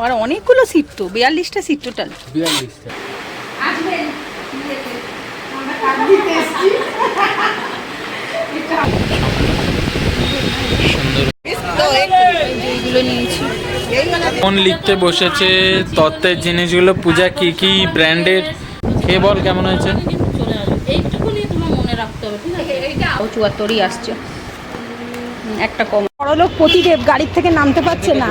আর অনেকগুলো সিট তো, 42টা seat total. 42টা। Phone লিখতে বসেছে তত্ত্বের জিনিসগুলো। পূজা কি কি ব্র্যান্ডের কে বল কেমন হয়েছে? এইটুকুনি তোমার মনে রাখতে হবে, ঠিক আছে? এইটা 74ই আসছে, একটা কম। বড়লোক প্রতিদেব গাড়ির থেকে নামতে পারছে না,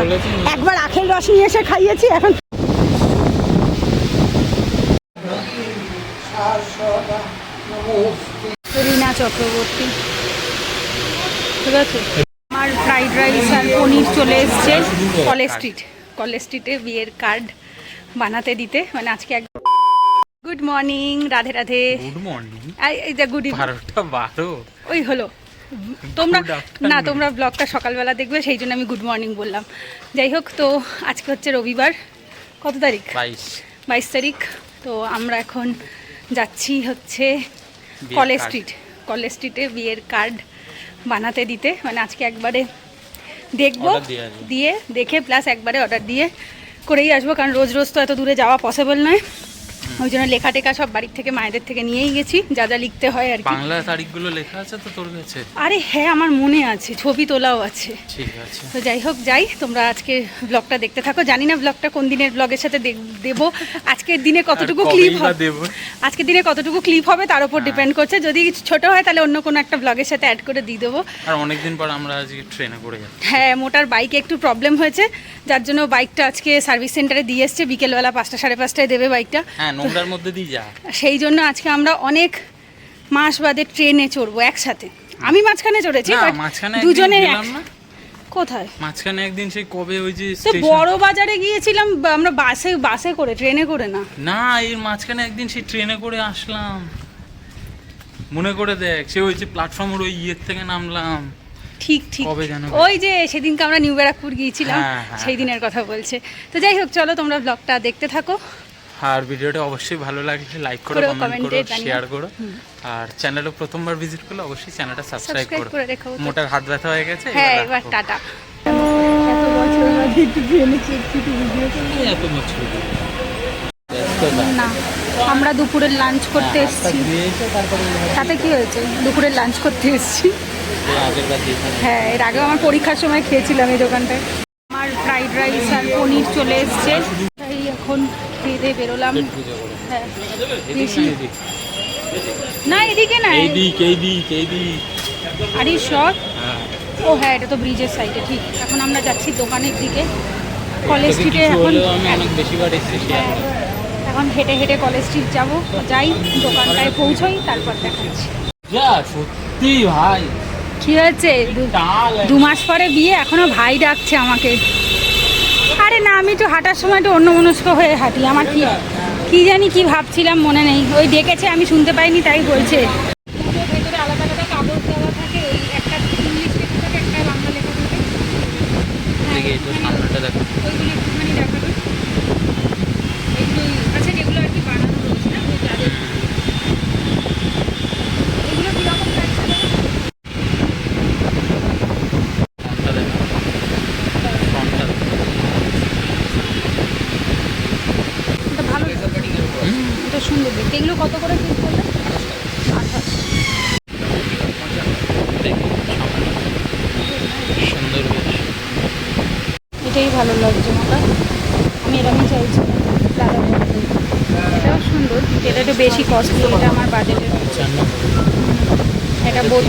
একবার আখের রস নিয়ে এসে খাইয়েছি, এখন রীনা চক্রবর্তী, ঠিক আছে। আমার ফ্রাইড রাইস আর পনির চলে এসছে কলেজ স্ট্রিটে বিয়ের কার্ড বানাতে দিতে, মানে আজকে এক। Good morning, Radhe Radhe. Good morning. এই যে গুড 12টা ওই হলো। তোমরা না, তোমরা ব্লগটা সকালবেলা দেখবে, সেই জন্য আমি গুড মর্নিং বললাম। যাই হোক, তো আজকে হচ্ছে রবিবার, কত তারিখ? 22 তারিখ। তো আমরা এখন যাচ্ছি হচ্ছে কলেজ স্ট্রিটে বিয়ের কার্ড বানাতে দিতে, মানে আজকে একবারে দেখবো, দিয়ে দেখে প্লাস একবারে অর্ডার দিয়ে করেই আসবো, কারণ রোজ রোজ তো এত দূরে যাওয়া পসিবল নয়। ওই জন্য লেখা টেখা সব বাড়ির থেকে মায়েদের থেকে নিয়েই গেছি, যা যা লিখতে হয় আর কি। বাংলা তারিখগুলো লেখা আছে তো তোর কাছে? আরে হ্যাঁ, আমার মনে আছে, ছবি তোলাও আছে। ঠিক আছে, তো যাই হোক, যাই, তোমরা আজকে ব্লগটা দেখতে থাকো। জানি না ব্লগটা কোন দিনের ব্লগের সাথে দেবো, আজকের দিনে কতটুকু ক্লিপ হবে, আজকের দিনে কতটুকু ক্লিপ হবে তার উপর ডিপেন্ড করছে। যদি ছোট হয় তাহলে অন্য কোনো একটা ব্লগের সাথে অ্যাড করে দিয়ে দেবো। আর অনেকদিন পর আমরা আজকে ট্রেনে করে যাচ্ছি। হ্যাঁ, মোটার বাইকে একটু প্রবলেম হয়েছে, যার জন্য বাইকটা আজকে সার্ভিস সেন্টারে দিয়ে এসছে, বিকেলবেলা 5টা 5:30টায় দেবে বাইকটা। হ্যাঁ, নোংরার মধ্যে দিয়ে যা। সেই জন্য আজকে আমরা অনেক মাস বাদে ট্রেনে চড়বো একসাথে। আমি মাঝখানে চড়েছি, দুজনে। কোথায় মাঝখানে একদিন সেই কবে ওই যে বড় বাজারে গিয়েছিলাম আমরা, বাসে করে, ট্রেনে করে না। না, এর মাঝখানে একদিন সেই ট্রেনে করে আসলাম, মনে করে দেখ। সে ওই যে প্ল্যাটফর্মের ওই ইয়ের থেকে নামলাম। ঠিক ওই যে সেদিনকে আমরা নিউ ব্যারাকপুর গিয়েছিলাম, সেই দিনের কথা বলছে। তো যাই হোক, চলো তোমরা ব্লগটা দেখতে থাকো। আর ভিডিওটা অবশ্যই ভালো লাগলে লাইক করো, কমেন্ট করো, শেয়ার করো। আর চ্যানেলে প্রথমবার ভিজিট করলে অবশ্যই চ্যানেলটা সাবস্ক্রাইব করো। মোটার হাত ব্যথা হয়ে গেছে, হ্যাঁ, এবার টাটা। না, আমরা দুপুরের লাঞ্চ করতে এসেছি। তাতে কি হয়েছে, দুপুরের লাঞ্চ করতে এসেছি। হ্যাঁ, এর আগেও আমার পরীক্ষার সময় খেয়েছিলাম এই দোকানটায়। আমার ফ্রাইড রাইস আর পনির চলে এসছে, তাই এখন খেয়ে বেরোলাম। হ্যাঁ, না এদিকে না, আরে সব। ও হ্যাঁ, এটা তো ব্রিজের সাইডে। ঠিক, এখন আমরা যাচ্ছি দোকানের দিকে, কলেজ স্ট্রিটে। এখন হেঁটে হেঁটে কলেজ স্ট্রিট যাবো, যাই দোকানটায় পৌঁছই, তারপর দেখাচ্ছি। সত্যি ভাই, কি হয়েছে? 2 মাস পরে বিয়ে, এখনো ভাই ডাকছে আমাকে। আরে না, আমি তো হাঁটার সময় একটু অন্যমনস্ক হয়ে হাঁটি, আমার কি জানি কি ভাবছিলাম মনে নেই। ওই ডেকেছে, আমি শুনতে পাইনি, তাই বলছে। ভেতরে আলাদা আলাদা কাগজ দেওয়া থাকে, ওই একটা ইংলিশ লেখা থাকে, একটা বাংলা লেখা থাকে। ওইগুলো একটুখানি দেখাবে, এইগুলো আচ্ছা, যেগুলো আর কি বানানো রয়েছে না, এগুলো কীরকম লাগছে? এটা সুন্দর দেখতে। এগুলো কত করে পিস করবে? 28। এটাই ভালো লাগছে মোটা, আমি এরকমই চাইছি। এটাও সুন্দর, এটা একটু বেশি কস্টলি, এটা আমার বাজেটের। এটা 32।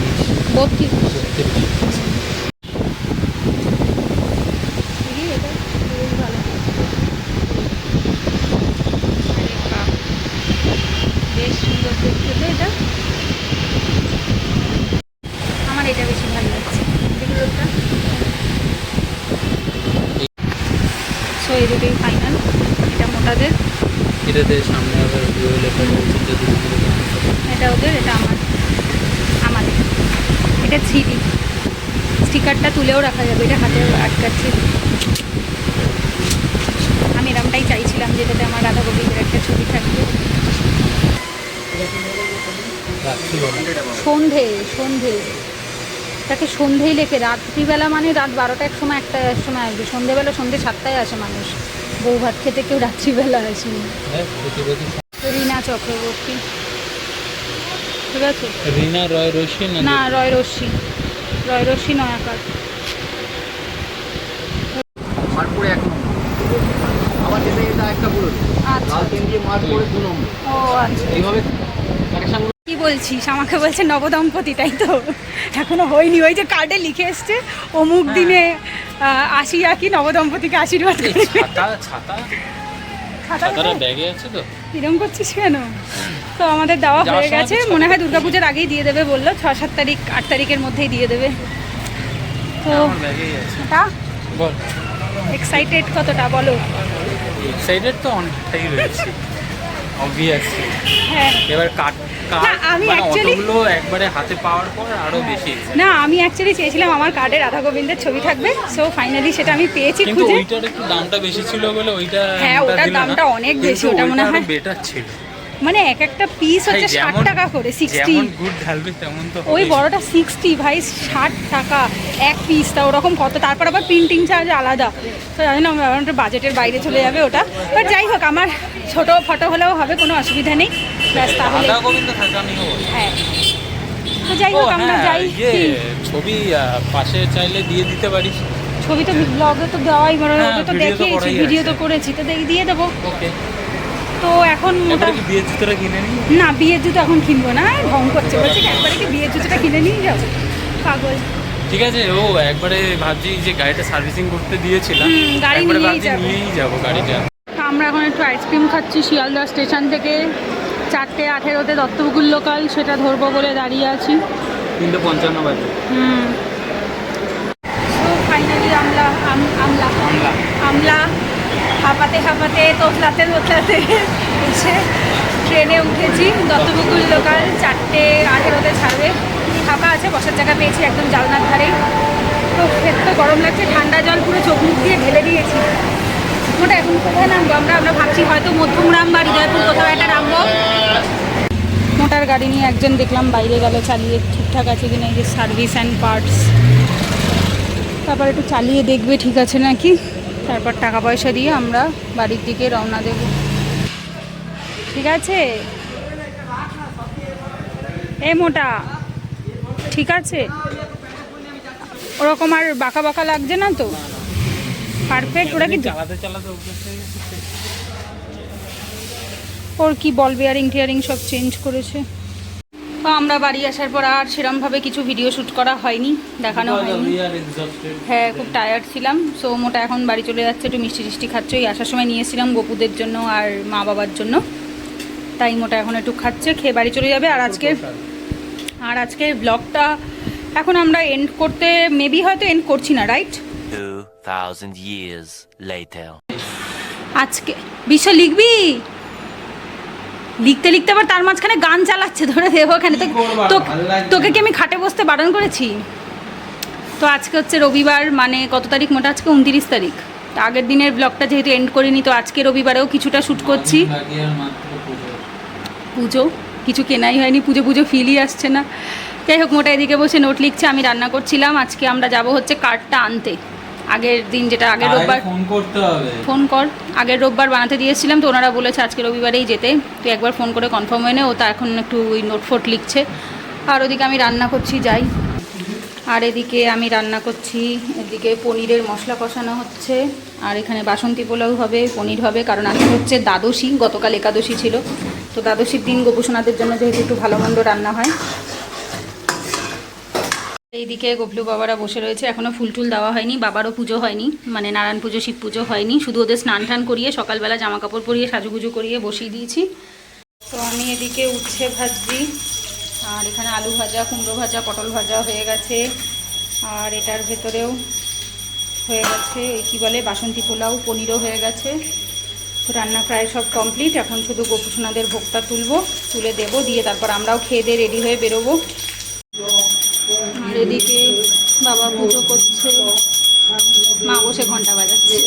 বেশ সুন্দর দেখতে তো এটা, আমার এটা বেশি ভালো লাগছে। সো এই দুটোই ফাইনাল, এটা মোটাদের, সামনে আবার এটা ওদের, এটা আমাদের। এটা 3D, স্টিকারটা তুলেও রাখা যাবে, এটা হাতে আটকাচ্ছে। আমি এরমটাই চাইছিলাম, যেটাতে আমার রাধা গোবিন্দের একটা ছবি থাকবে। সন্ধে রাতটাকে সন্ধেই লেখে, রাত্রিবেলা মানে রাত 12টা এক সময় 1টা এক সময় আসবে, সন্ধেবেলা সন্ধে 7টায় আসে মানুষ, বউ ভাত খেতে কেউ রাত্রিবেলা আসেনি। রীনা চক্রবর্তী, ঠিক আছে, রীনা রয় রশ্মি না রয় রশ্মি, রয় রশ্মি নয়াকার। মারপুরে 1 নম্বর, আবার যেতে যেতে একটা বলে আচ্ছা লাল পেন দিয়ে মারপুরে 2 নম্বর। ও আচ্ছা, এইভাবে কানেকশন। কি বলছিস, আমাকে বলছে নবদম্পতি, তাই তো? এখনো হয়নি, ওই যে কার্ডে লিখে এসছে অমুক দিনে আসিয়া কি নবদম্পতিকে আশীর্বাদ করে। ছাতাটা ব্যাগে আছে তো, এরকম করছিস কেন? তো আমাদের দেওয়া হয়ে গেছে, মনে হয় দুর্গাপূজার আগেই দিয়ে দেবে বললো, 6-7 তারিখ 8 তারিখের মধ্যেই দিয়ে দেবে। তো বল এক্সাইটেড কতটা বলো? এক্সাইটেড তো অনেকটাই রয়েছে অবভিয়াসলি। হ্যাঁ, এবার কাট না, আমি মানে actually- অতগুলো একবারে হাতে পাওয়ার পর আরো বেশি excited। না, আমি অ্যাকচুয়ালি চেয়েছিলাম আমার কার্ডে রাধা গোবিন্দের ছবি থাকবে, সো ফাইনালি সেটা আমি পেয়েছি কিন্তু খুঁজে। ওইটার একটু দামটা বেশি ছিল বলে ওইটা হ্যাঁ, ওটা ওটার দিল না। দামটা অনেক বেশি, কিন্তু ওটা মনে হয় বেটার ছিল। মানে এক একটা পিস হচ্ছে ভাই, 60 টাকা করে, 60। যেমন গুড ঢালবে তেমন তো ওই হবেই। বড়টা 60 ভাই, 60 টাকা এক পিস, তা ওরকম কত, তারপর আবার প্রিন্টিং চার্জ আলাদা, তো জানি না আমার বাজেটের বাইরে চলে যাবে ওটা। বাট যাই হোক, আমার ছোট ফটো হলেও হবে, কোনো অসুবিধা নেই, ব্যাস তাহলে। রাধা গোবিন্দ থাকা নিও। হ্যাঁ, তো যাই হোক আমরা যাই। ইয়ে কি? ছবি পাশে চাইলে দিয়ে দিতে পারিস। ছবি তো ব্লগে তো দেওয়াই, মানে হ্যাঁ, ওটা তো video তো দেখিয়েছি, করাই ভিডিও তো আছে। করেছি, তো দিয়ে দেবো। ওকে, তো এখন এবারে কি বিয়ের জুতোটা কিনে নিই? না, বিয়ের জুতো এখন কিনবো না, ঢং করছে, বলছে কি একবারে কি বিয়ের জুতোটা কিনে নিয়ে যাবো, পাগল। ঠিক আছে, ও একবারে ভাবছি যে গাড়িটা সার্ভিসিং করতে দিয়েছিলাম, গাড়ি একবারে নিয়েই ভাবছি যাবো। নিয়েই যাবো গাড়িটা। আমরা এখন একটু আইসক্রিম খাচ্ছি শিয়ালদা স্টেশন থেকে, 4:18-তে দত্তপুকুর লোকাল, সেটা ধরবো বলে দাঁড়িয়ে আছি। 3:55 বাজে। তো ফাইনালি আমলা হাঁপাতে তোতলাতে এসে ট্রেনে উঠেছি, দত্তপুকুর লোকাল 4:18-তে ছাড়বে। ফাঁকা আছে, বসার জায়গা পেয়েছি একদম জালনার ধারেই। তো খেতে তো গরম লাগছে, ঠান্ডা জল পুরো চোখ মুখ দিয়ে ঢেলে দিয়েছি। ওটা এখন কোথায় নামবো আমরা ভাবছি হয়তো মধ্যমগ্রাম বা হৃদয়পুর কোথাও একটা নামবো। মোটার গাড়ি নিয়ে একজন দেখলাম বাইরে গেল, চালিয়ে ঠিকঠাক আছে কিনা, এই যে সার্ভিস অ্যান্ড পার্টস, তারপর একটু চালিয়ে দেখবে ঠিক আছে নাকি, তারপর টাকা পয়সা দিয়ে আমরা বাড়ির দিকে রওনা দেব। ঠিক আছে এ মোটা, ঠিক আছে, ওরকম আর বাঁকা বাঁকা লাগছে না তো, পারফেক্ট। ওরা কি চালাতে অভ্যাস হয়ে গেছে। ওর কি বল বিয়ারিং টিয়ারিং সব চেঞ্জ করেছে। তো আমরা বাড়ি আসার পর আর সেরমভাবে কিছু ভিডিও শ্যুট করা হয়নি, দেখানো হয়নি। হ্যাঁ, খুব টায়ার্ড ছিলাম। সো মোটা এখন বাড়ি চলে যাচ্ছে, একটু মিষ্টি টিষ্টি খাচ্ছে। ওই আসার সময় নিয়েছিলাম গোপুদের জন্য আর মা বাবার জন্য, তাই মোটা এখন একটু খাচ্ছে, খেয়ে বাড়ি চলে যাবে। আর আজকের ব্লগটা এখন আমরা এন্ড করতে মেবি হয়তো এন্ড করছি না, রাইট? 2000 years later. আজকে বিশ্ব লিখবি, লিখতে আবার তার মাঝখানে গান চালাচ্ছে, ধরে দেবো ওখানে। তোকে কি আমি খাটে বসতে বারণ করেছি? তো আজকে হচ্ছে রবিবার, মানে কত তারিখ মোটা? আজকে 29 তারিখ। তো আগের দিনের ব্লগটা যেহেতু এন্ড করিনি, তো আজকে রবিবারেও কিছুটা শ্যুট করছি। পুজো কিছু কেনাই হয়নি, পুজো ফিলই আসছে না। যাই হোক, মোটা এদিকে বসে নোট লিখছে, আমি রান্না করছিলাম। আজকে আমরা যাব হচ্ছে কার্ডটা আনতে, আগের দিন যেটা আগের রোববার ফোন কর, আগের রোববার বানাতে দিয়েছিলাম, তো ওনারা বলেছে আজকে রবিবারেই যেতে। তুই একবার ফোন করে কনফার্ম হয়ে নে। ও তা এখন একটু ওই নোট ফোট লিখছে, আর ওদিকে আমি রান্না করছি, যাই। আর এদিকে আমি রান্না করছি, এদিকে পনিরের মশলা কষানো হচ্ছে, আর এখানে বাসন্তী পোলাও হবে, পনির হবে, কারণ আজকে হচ্ছে দ্বাদশী, গতকাল একাদশী ছিল। তো দ্বাদশীর দিন গোপুসোনাদের জন্য যেহেতু একটু ভালো মন্দ রান্না হয়। এইদিকে গবলু বাবারা বসে রয়েছে, এখনও ফুল টুল দেওয়া হয়নি, বাবারও পুজো হয়নি, মানে নারায়ণ পুজো শিব পুজো হয়নি, শুধু ওদের স্নান টান করিয়ে সকালবেলা জামা কাপড় পরিয়ে সাজুগুজু করিয়ে বসিয়ে দিয়েছি। তো আমি এদিকে উচ্ছে ভাজছি, আর এখানে আলু ভাজা, কুমড়ো ভাজা, পটল ভাজা হয়ে গেছে, আর এটার ভেতরেও হয়ে গেছে ওই কী বলে বাসন্তী পোলাও, পনিরও হয়ে গেছে। তো রান্না প্রায় সব কমপ্লিট, এখন শুধু গোপুসোনাদের ভোগটা তুলে দেবো, দিয়ে তারপর আমরাও খেয়ে দিয়ে রেডি হয়ে বেরোবো। আর এদিকে বাবা পুজো করছে, মা বসে ঘন্টা বাজাচ্ছে।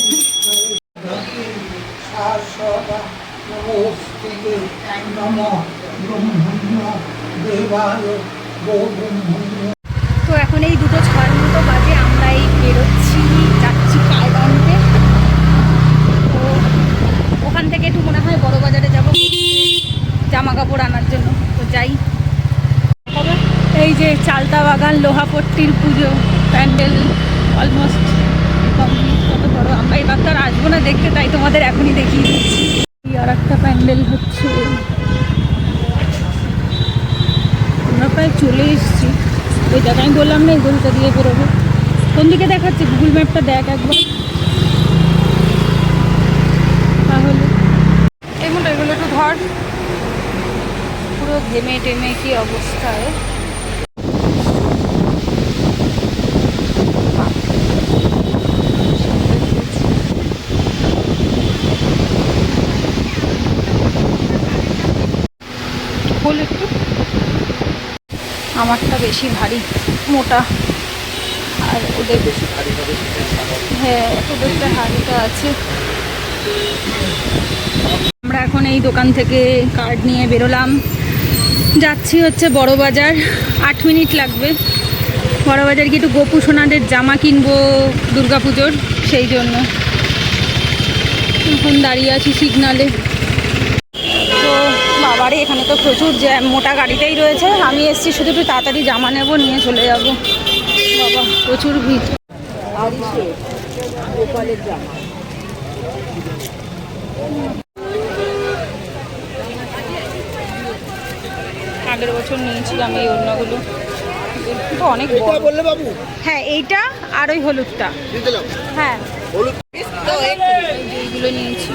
তো এখন এখন এই 2:06 মতো বাজে, আমরা এই বেরোচ্ছি, যাচ্ছি কায়দা আনতে। তো ওখান থেকে একটু মনে হয় বড় বাজারে যাব জামা কাপড় আনার জন্য। তো যাই। এই যে চালতা বাগান লোহাপট্টির পুজো প্যান্ডেল অলমোস্ট কমপ্লিট। কত বড়! আমরা এবার তো আর আসবো না দেখতে, তাই তোমাদের এখনই দেখিয়ে দিচ্ছি। আর একটা প্যান্ডেল হচ্ছে, আমরা প্রায় চলে এসেছি। ওই জায়গায় আমি বললাম না এই গলিটা দিয়ে বেরোবো। কোন দিকে দেখাচ্ছে গুগল ম্যাপটা দেখ একবার তাহলে। এগুলো একটু ধর, পুরো ঘেমে টেমে কি অবস্থায়। খোল একটু, আমারটা বেশি ভারী মোটা, আর ওদের বেশি ভারী হবে। হ্যাঁ, ওদেরটা হাড়িটা আছে। আমরা এখন এই দোকান থেকে কার্ড নিয়ে বেরোলাম, যাচ্ছি হচ্ছে বড় বাজার। 8 মিনিট লাগবে। বড় বাজার গিয়ে একটু গোপু সোনাদের জামা কিনবো দুর্গাপুজোর, সেই জন্য এখন দাঁড়িয়ে আছি সিগনালে। তো বাবারে, এখানে তো প্রচুর জ্যাম, মোটা গাড়িতেই রয়েছে। আমি এসছি শুধু একটু তাড়াতাড়ি জামা নেব, নিয়ে চলে যাব। বাবা প্রচুর ভিড়। আগের বছর নিয়েছিলাম এই ওড়নাগুলো, তো অনেক বড়। হ্যাঁ, এইটা আর ওই হলুদটা। হ্যাঁ, এইগুলো নিয়েছি।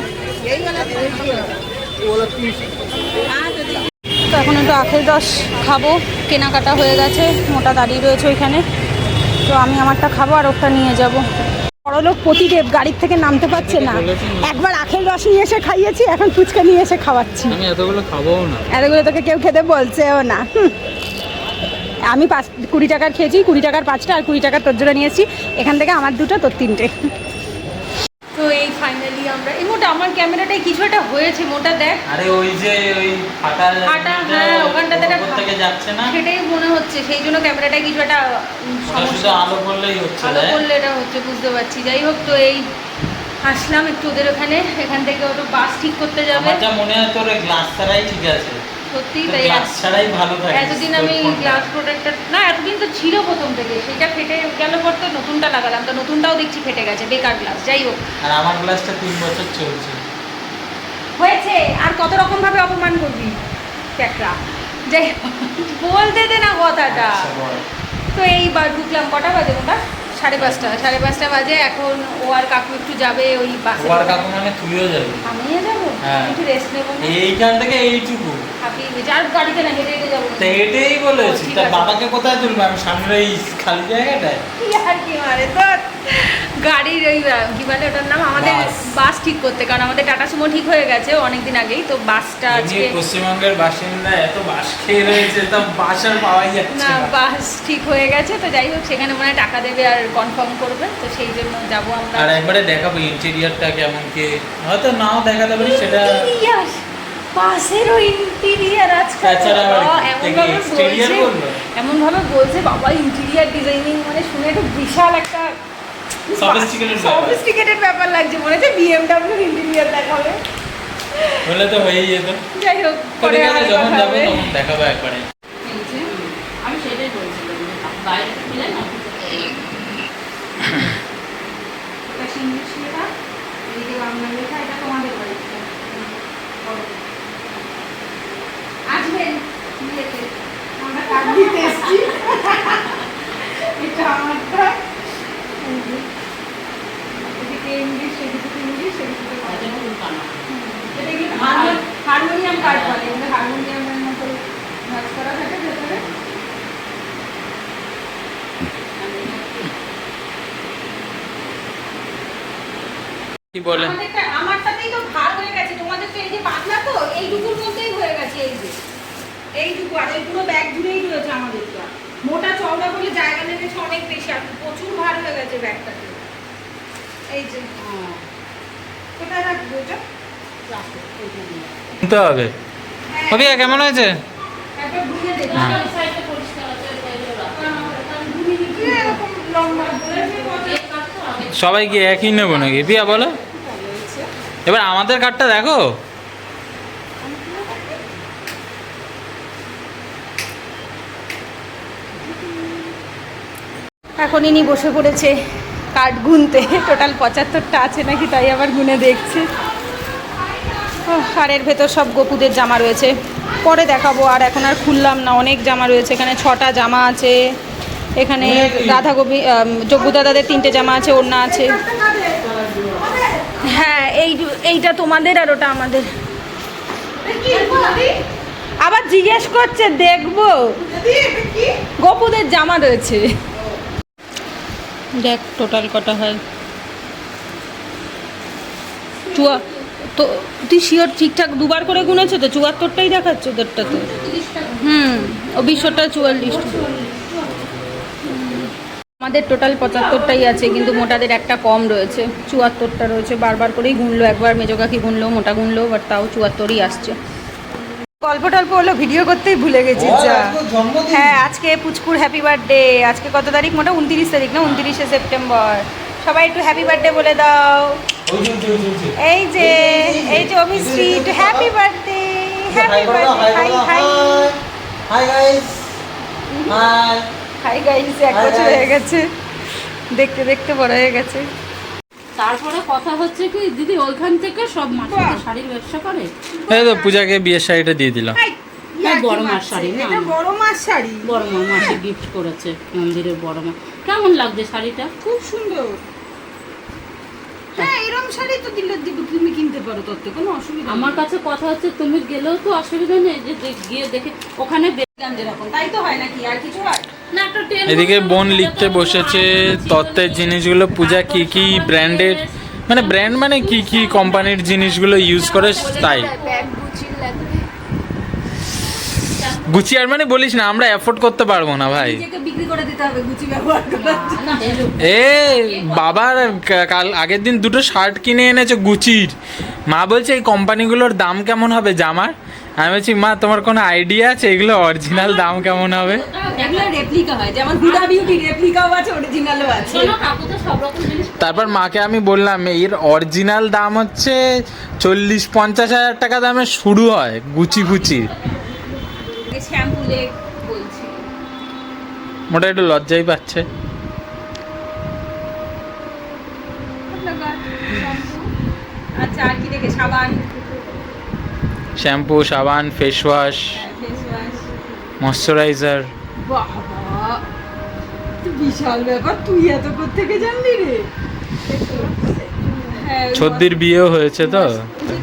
তো এখন একটু আখের রস খাবো, কেনাকাটা হয়ে গেছে। মোটা দাঁড়িয়ে রয়েছে ওইখানে, তো আমি আমারটা খাবো আর ওটা নিয়ে যাব। বড়লোক প্রতিদেব গাড়ির থেকে নামতে পারছে না। একবার আখের রস নিয়ে এসে খাইয়েছি, এখন ফুচকা নিয়ে এসে খাওয়াচ্ছি। আমি এতগুলো খাবোও না। এতগুলো তোকে কেউ খেতে বলছেও না। আমি 20 টাকার খেয়েছি, 20 টাকার 5টা, আর 20 টাকার তোর জন্য নিয়েছি। এখান থেকে আমার 2টো, তোর 3টে। তো এই ফাইনালি আমরা এই মোটা, আমার ক্যামেরাটায় কিছু একটা হয়েছে মোটা, দেখ। আরে ওই যে ওই ফাটা, হ্যাঁ, ওখানটাতে থেকে যাচ্ছে না, সেটাই মনে হচ্ছে। সেই জন্য ক্যামেরাটায় কিছু একটা সমস্যা। আলো পড়লেই হচ্ছে, আলো পড়লে এটা হচ্ছে, বুঝতে পারছি। যাই হোক, তো এই আসলাম একটু ওদের ওখানে। এখান থেকে ওটা বাস ঠিক করতে যাবে। আমার যা মনে হয় তোর গ্লাস ছাড়াই ঠিক আছে। সত্যি তাই, গ্লাস ছাড়াই ভালো থাকে। এতদিন আমি গ্লাস প্রোটেক্টর না, এতদিন তো ছিল প্রথম থেকে, সেটা ফেটে গেল পর তো নতুনটা লাগালাম, তো নতুনটাও দেখছি ফেটে গেছে, বেকার গ্লাস। যাই হোক, আর আমার গ্লাসটা 3 বছর চলছে। হয়েছে, আর কত রকম ভাবে অপমান করবি ক্যাকরা। যাই হোক, বলতে দে না কথাটা। তো এইবার ঢুকলাম, কটা বাজে ওটা? 5:30 বাজে। এখন ও আর কাকু একটু যাবে ওই বাসে। ও আর কাকু মানে তুইও যাবি? আমিও যাবো, একটু রেস্ট নেবো। এইখান থেকে এইটুকু হাঁপিয়ে গেছে, আর গাড়িতে না, হেঁটে হেঁটে যাবো। তো এটাই বলেছি, তা বাবাকে কোথায় তুলবো? আমি সামনে এই খালি জায়গাটায়। আর কি মারে তো গাড়ির ওই কি বলে ওটার নাম, আমাদের বাস ঠিক করতে, কারণ আমাদের টাটা সুমো ঠিক হয়ে গেছে অনেকদিন আগেই। তো বাসটা আজকে পশ্চিমবঙ্গের বাসিন্দা এত বাস খেয়ে রয়েছে, তা বাস আর পাওয়াই যাচ্ছে না, না। বাস ঠিক হয়ে গেছে। তো যাই হোক, সেখানে মনে হয় টাকা দেবে আর কনফার্ম করবে, তো সেই জন্য যাবো আমরা। আর একবারে দেখাবো ইন্টেরিয়রটা কেমন, কি হয়তো নাও দেখাতে পারি সেটা। বাসেরও ইন্টেরিয়ার আজকাল এমন ভাবে বলছে, বাবা ইন্টেরিয়ার ডিজাইনিং মানে শুনে একটা বিশাল একটা সফিস্টিকেটেড ব্যাপার লাগছে। মনে হচ্ছে BMW ইন্টেরিয়ার দেখাবে, বলে তো হয়েই যেত। যাই হোক, পরে যখন যাবো তখন দেখাবো একবারে। আমি সেটাই বলছিলাম, বাইরে মিলে না ইংলিশ লেখা, এদিকে বাংলা লেখা। এটা তোমাদের বাড়িতে আসবেন, আমরা কাজ দিতে এসছি। এটা আমারটা, এদিকে ইংলিশ, এদিকে ইংলিশ, এদিকে হারমোনিয়াম কার্ড বলে, এগুলো হারমোনিয়ামের মতো নাচ করা থাকে ভেতরে। কি বলে? আমারটাতেই তো ভার হয়ে গেছে, তোমাদের তো এই যে পাতলা, তো এইটুকুর মধ্যেই হয়ে গেছে। এই যে এইটুকু, আর এই পুরো ব্যাগ জুড়েই রয়েছে আমাদেরটা। মোটা চওড়া বলে জায়গা লেগেছে অনেক বেশি, আর প্রচুর ভার হয়ে গেছে ব্যাগটাতে। এই যে কোথায় রাখবো এটা? শুনতে হবে। কেমন হয়েছে? একটা ঘুরে দেখো, সাইডটা পরিষ্কার আছে, আমি ঘুরে সবাই কি একই নেবো নাকি পিয়া বলো? এবার আমাদের কার্ডটা দেখো। এখন ইনি বসে পড়েছে কার্ড গুনতে, টোটাল 75টা আছে নাকি তাই আবার গুনে দেখছে। আর এর ভেতর সব গোপুদের জামা রয়েছে, পরে দেখাবো। আর এখন আর খুললাম না, অনেক জামা রয়েছে এখানে। 6টা জামা আছে এখানে। রাধা গোবিন্দ জগ্গু দাদাদের 3টে জামা আছে, ওড়না আছে। হ্যাঁ এইটা তোমাদের আর ওটা আমাদের। আবার জিজ্ঞেস করছে দেখবো, গোপুদের জামা রয়েছে। দেখ টোটাল কটা হয়। তো তুই শিওর ঠিকঠাক দুবার করে গুনেছো তো? 74টাই দেখাচ্ছে ওদেরটা তো। ও 20টা 44। আমাদের টোটাল 75টাই আছে, কিন্তু মোটাদের একটা কম রয়েছে, 74টা রয়েছে। বারবার করেই গুনলো, একবার মেজো কাকি গুনলো, মোটা গুনলো, বাট তাও 74ই আসছে। গল্প টল্প হলো, ভিডিও করতেই ভুলে গেছি যা। হ্যাঁ আজকে পুচকুর হ্যাপি বার্থডে। আজকে কত তারিখ? মোটা 29 তারিখ না? 29শে সেপ্টেম্বর। সবাই একটু হ্যাপি বার্থডে বলে দাও। এই যে অভিশ্রী, একটু happy birthday. Happy birthday. High high hi guys. High hi guys. 1 বছর হয়ে গেছে, দেখতে দেখতে বড় হয়ে গেছে। তারপরে কথা হচ্ছে কি দিদি ওইখান থেকে সব মাসিদের শাড়ির ব্যবসা করে। এই তো পূজাকে বিয়ের শাড়িটা দিয়ে দিলাম। বড় মার শাড়ি না, এটা বড় মার শাড়ি। বড় মা মাসি গিফট করেছে মন্দিরের বড় মা। কেমন লাগছে শাড়িটা? খুব সুন্দর। হ্যাঁ এরকম শাড়ি তো দিলে তুমি কিনতে পারো, তোর তো কোনো অসুবিধা নেই। আমার কাছে কথা হচ্ছে তুমি গেলেও তো অসুবিধা নেই, যে গিয়ে দেখে ওখানে দেখলাম যেরকম তাই তো হয় নাকি, আর কিছু হয় না। একটা ট্রেন এদিকে বোন লিখতে বসেছে তত্ত্বের জিনিসগুলো, পূজা কি কি ব্র্যান্ডের, মানে ব্র্যান্ড মানে কি কি কোম্পানির জিনিসগুলো ইউজ করে তাই। গুচি আর মানে বলিস না, আমরা অ্যাফোর্ড করতে পারবো না ভাই। নিজেকে বিক্রি করে দিতে হবে গুচি ব্যবহার করার জন্য। এ বাবার কাল আগের দিন 2টো শার্ট কিনে এনেছে গুচির। মা বলছে এই কোম্পানিগুলোর দাম কেমন হবে জামার? আমি বলছি মা তোমার কোনো আইডিয়া আছে এগুলো অরিজিনাল দাম কেমন হবে? এগুলো রেপ্লিকা হয়, যেমন হুডা বিউটি রেপ্লিকাও আছে, অরিজিনালও আছে। তারপর মাকে আমি বললাম এর অরিজিনাল দাম হচ্ছে 40-50 হাজার টাকা দামে শুরু হয় গুচি ফুচি। শ্যাম্পু লেগ বলছি, মোটা একটু লজ্জাই পাচ্ছে। আচ্ছা আর কি দেখে? সাবান, শ্যাম্পু, সাবান, face wash, face wash, moisturiser. বাবা বিশাল ব্যাপার, তুই এত কোত্থেকে জানলি রে? হ্যাঁ ছদ্দির বিয়েও হয়েছে তো।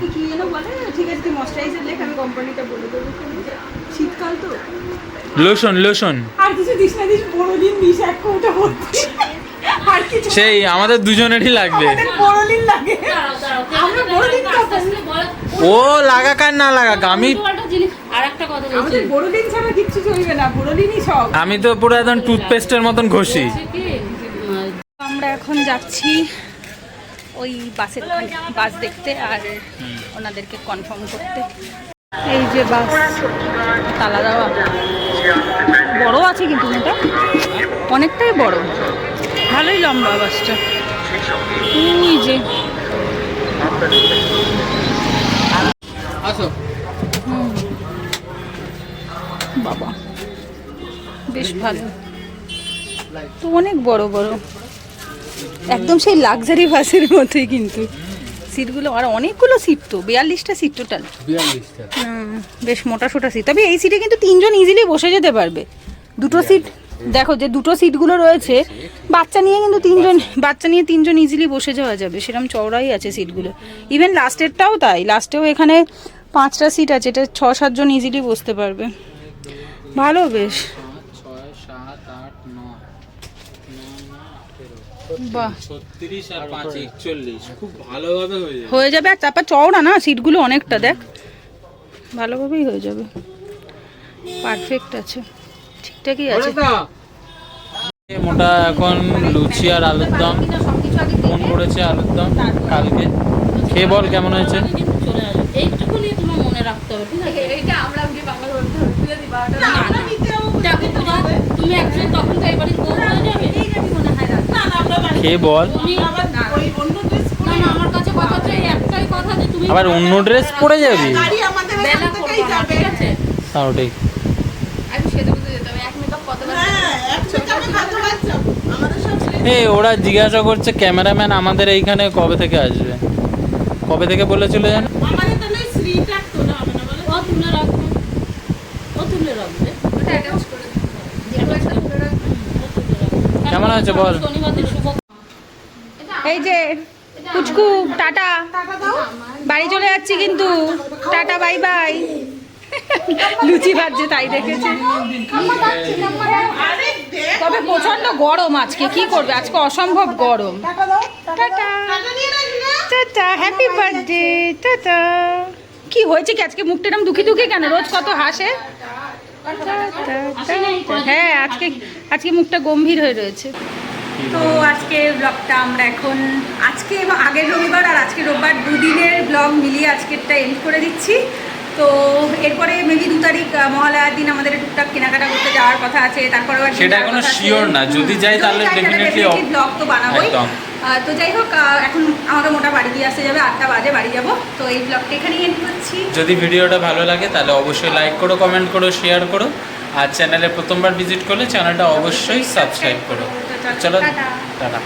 তুই কি যেন বলে? ঠিক আছে তুই ময়শ্চারাইজার লেখ, আমি কোম্পানিটা বলে দেবো। শীতকাল তো। লোশন লোশন আর কিছু দিস না, দিস বড়দিন দিস, এক কৌটা ভর্তি। আর কিছু সেই আমাদের দুজনেরই লাগবে। আমাদের বড়দিন লাগে, আমরা বড়দিন খাবো। ও লাগাক আর না লাগাক আমি আর একটা কথা বলছি, আমাদের বড়দিন ছাড়া কিচ্ছু চলবে না, বড়দিনই সব। আমি তো পুরো একদম টুথপেস্টের মতন ঘষি। আমরা এখন যাচ্ছি ওই বাসের বাস দেখতে আর ওনাদেরকে কনফার্ম করতে। এই যে বাস তালা দেওয়া, বড় আছে কিন্তু এটা অনেকটাই বড়, ভালোই লম্বা বাসটা। ওই যে বাবা বেশ ভালো তো, অনেক বড় বড়, একদম সেই লাক্সারি বাসের মতোই। কিন্তু সিটগুলো আর অনেকগুলো সিট তো, 42টা সিট টোটাল। বেশ মোটা সোটা সিট, তবে এই সিটে কিন্তু 3জন ইজিলি বসে যেতে পারবে। 2টো সিট দেখো, যে 2টো সিটগুলো রয়েছে বাচ্চা নিয়ে, কিন্তু 3জন ইজিলি বসে যাওয়া যাবে, সেরকম চওড়াই আছে সিটগুলো। ইভেন লাস্টেরটাও তাই, লাস্টেও এখানে 5টা সিট আছে, এটা 6-7 জন ইজিলি বসতে পারবে। ভালো বেশ, বাহ 36 আর 5 41 খুব ভালোভাবে হয়ে যাবে। আর তারপর চওড়া না সিটগুলো অনেকটা, দেখ ভালোভাবেই হয়ে যাবে, পারফেক্ট আছে, ঠিকঠাকই আছে। মোটা এখন লুচি আর আলুর দম মন করেছে, আলুর দম কালকে খেয়ে বল কেমন হয়েছে। এইটুকুনি তোমার মনে রাখতে হবে, ঠিক আছে? এইটা আমরা বাংলা বলতে হবে, তুই তুমি actually তখন তো এবারে বউ হয়ে যাবে। খেয়ে বল। তুমি আবার না আমার কাছে কথা হচ্ছে এই একটাই কথা যে তুমি আবার অন্য ড্রেস পরে যাবি? বেলা করবে না, ঠিক আছে? তাও ঠিক। এই ওরা জিজ্ঞাসা করছে ক্যামেরাম্যান আমাদের এইখানে কবে থেকে আসবে, কবে থেকে বলেছিল জানো? ও তুলে রাখবে। ও তুলে রাখবে। কেমন আছে বল? শনিবার দিন শুভ। এই যে পুচকু টাটা, বাড়ি চলে যাচ্ছি কিন্তু, টাটা বাই বাই। লুচি ভাজছে তাই দেখেছি। তবে প্রচন্ড গরম আজকে, কি করবে আজকে অসম্ভব গরম। Tata tata, happy birthday tata. কি হয়েছে কি আজকে মুখটা এরকম দুঃখী দুঃখী কেন? রোজ কত হাসে। হ্যাঁ আজকে আজকে মুখটা গম্ভীর হয়ে রয়েছে। তো আজকে ব্লগটা আমরা এখন আজকে এবং আগের রবিবার আর আজকে রোববার দুদিনের ব্লগ মিলিয়ে আজকেরটা এন্ড করে দিচ্ছি। তো এরপরে মেবি 2 তারিখ মহালয়ার দিন আমাদের টুকটাক কেনাকাটা করতে যাওয়ার কথা আছে, তারপরে সেটা এখনো শিওর না, যদি যাই তাহলে ডেফিনেটলি ব্লগ তো বানাবোই। একদম। তো যাই হোক, এখন আমাকে মোটা বাড়ি দিয়ে আসতে যাবে, 8টা বাজে বাড়ি যাব। তো এই ব্লগটা এখানেই এন্ড করছি। যদি ভিডিওটা ভালো লাগে তাহলে অবশ্যই লাইক করো, কমেন্ট করো, শেয়ার করো, আর চ্যানেলে প্রথমবার ভিজিট করলে চ্যানেলটা অবশ্যই সাবস্ক্রাইব করো। চলো টাটা। টাটা।